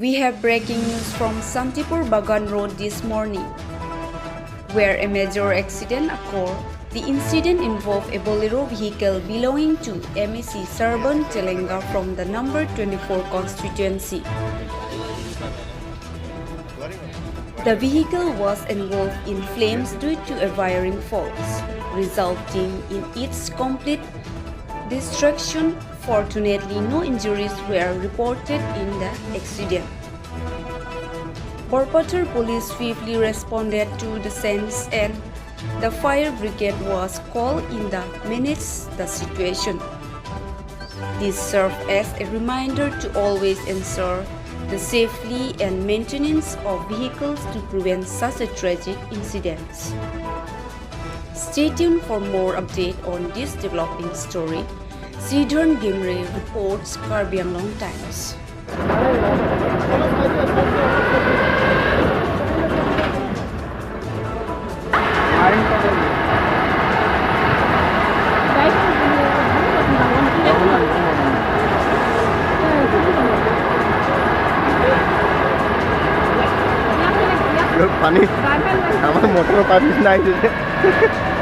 We have breaking news from Santipur Bagan Road this morning, where a major accident occurred. The incident involved a Bolero vehicle belonging to MEC Sarban Telenga from the number 24 constituency. The vehicle was engulfed in flames due to a wiring fault, resulting in its complete destruction. Fortunately, no injuries were reported in the accident. Borpatar police swiftly responded to the scene and the fire brigade was called in to manage the situation. This served as a reminder to always ensure the safety and maintenance of vehicles to prevent such a tragic incidents. Stay tuned for more update on this developing story. Sidharn Gimre reports Karbi Anglong Times. पानी हमारे motor में पानी नहीं